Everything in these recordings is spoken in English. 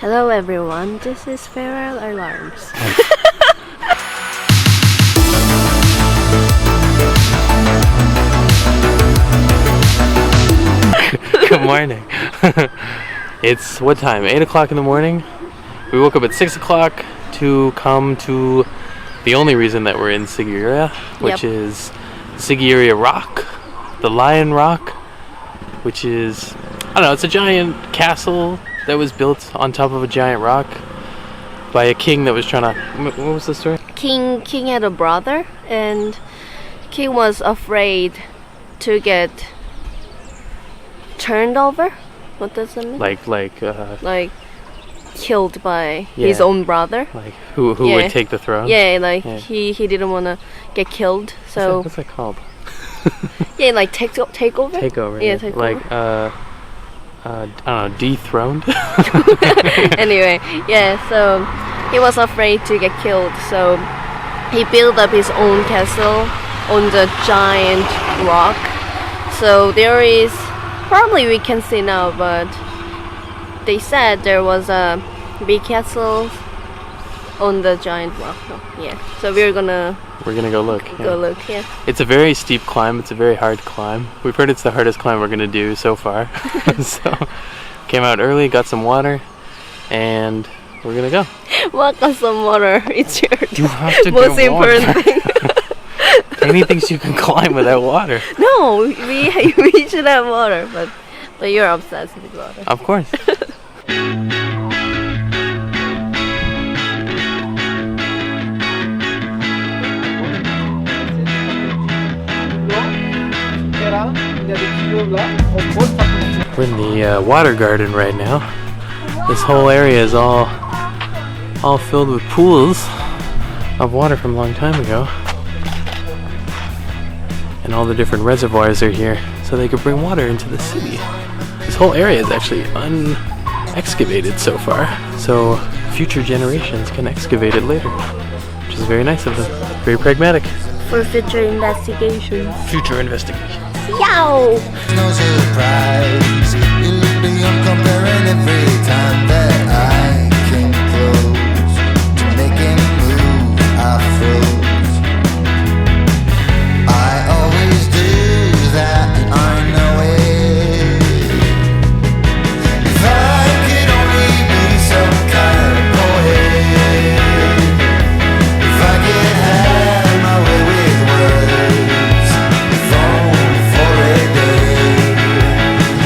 Hello everyone, this is Feral Alarms. Good morning. It's what time? 8 o'clock in the morning. We woke up at 6 o'clock to come to the only reason that we're in Sigiriya, which is Sigiriya Rock, the Lion Rock, which is, I don't know, it's a giant castle that was built on top of a giant rock by a king that was trying to, what was the story? King had a brother, and king was afraid to get turned over. What does that mean? Like killed by his own brother. Like who would take the throne? He didn't want to get killed. So what's that called? like takeover. Takeover. Yeah, takeover. Like I don't know, dethroned. Anyway, so he was afraid to get killed, so he built up his own castle on the giant rock. So there is, probably we can see now, but they said there was a big castle on the giant rock. So we're gonna go look. It's a very steep climb. It's a very hard climb. We've heard it's the hardest climb we're gonna do so far. So came out early, got some water, and we're gonna go. What, got some water? It's you have to most important thing. Any things you can climb without water. No, we should have water, but you're obsessed with water. Of course. We're in the water garden right now. This whole area is all filled with pools of water from a long time ago. And all the different reservoirs are here so they could bring water into the city. This whole area is actually unexcavated so far, so future generations can excavate it later, which is very nice of them. Very pragmatic. For future investigations. Future investigations. Yow! No surprise, you look beyond comparing every time that I came close to making a move. I froze. I always do that, and I know it. If I could only be some kind of poet, if I could have my way with words, if only for a day,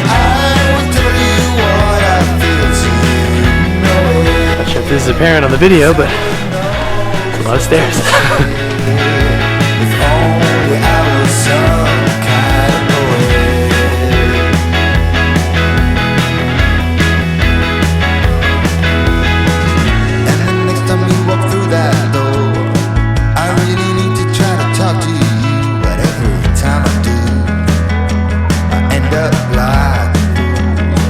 I would tell you what I feel, so you know it. Not sure if this is apparent on the video, but it's a lot of stairs. If only I was some kind of poet. And the next time you walk through that door, I really need to try to talk to you, but every time I do, I end up like a fool.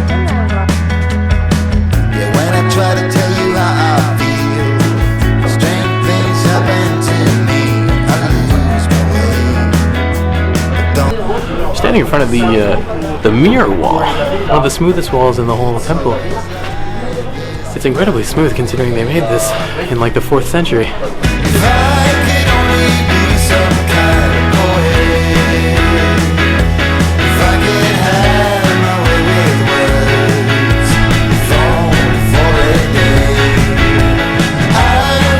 Yeah, when I try to tell you how I feel, strange things happen to me. I lose my way. Don't Standing in front of the mirror wall, one of the smoothest walls in the whole temple. It's incredibly smooth considering they made this in like the 4th century. If I could only be some kind of poet, if I could have my way with words, if only for a day, I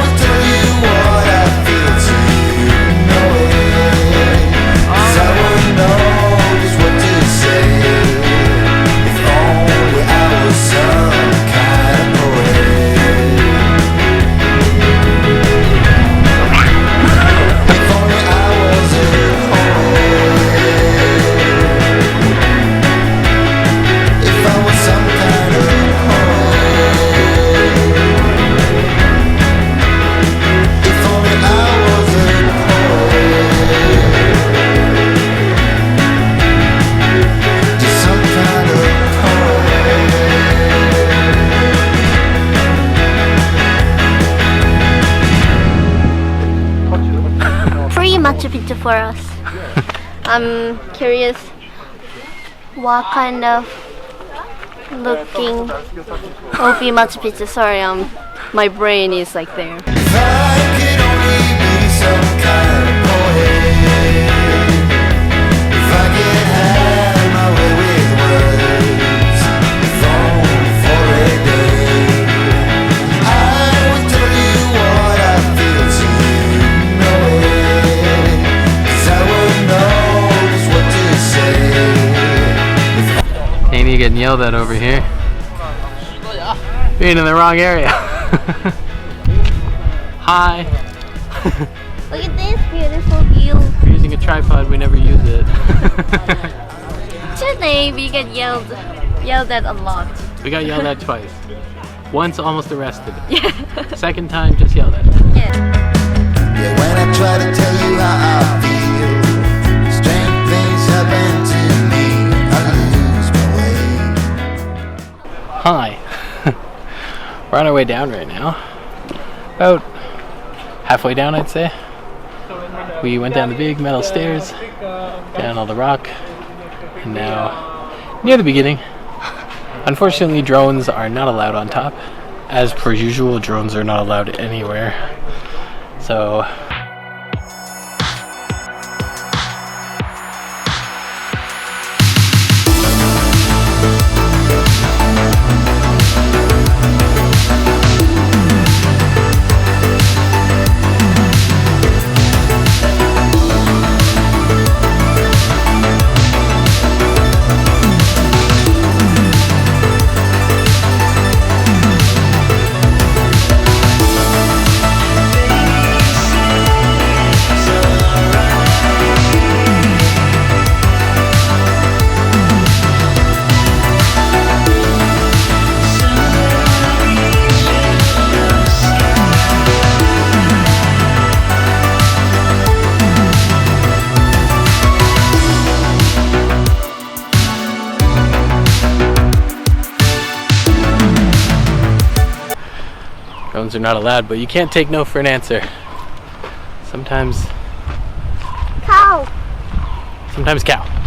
would tell you what I feel, so you know it. 'Cause I would know just what to say, if only I was some kind of poet. If only I was a poet. If I was some kind of poet. If only I was a poet. Just some kind of Pretty much a picture for us. I'm curious what kind of looking. OP Machu Picchu. Sorry, my brain is like there. If I could only be some kind of poet, if I could have my way with words, if only for a day, I would tell you what I feel so you know it, 'cause I would know just what to say. Amy getting yelled at over here. Being in the wrong area. Hi. Look at this beautiful view. We're using a tripod, we never use it. Today we get yelled at a lot. We got yelled at twice. Once almost arrested. Yeah. Second time just yelled at. Yeah. Yeah, when I try to tell you how I feel, strange things happen to me, I lose my way. Hi. We're on our way down right now. About halfway down, I'd say. We went down the big metal stairs, down all the rock, and now near the beginning. Unfortunately, drones are not allowed on top. As per usual, drones are not allowed anywhere. So drones are not allowed, but you can't take no for an answer. Sometimes Cow. cow.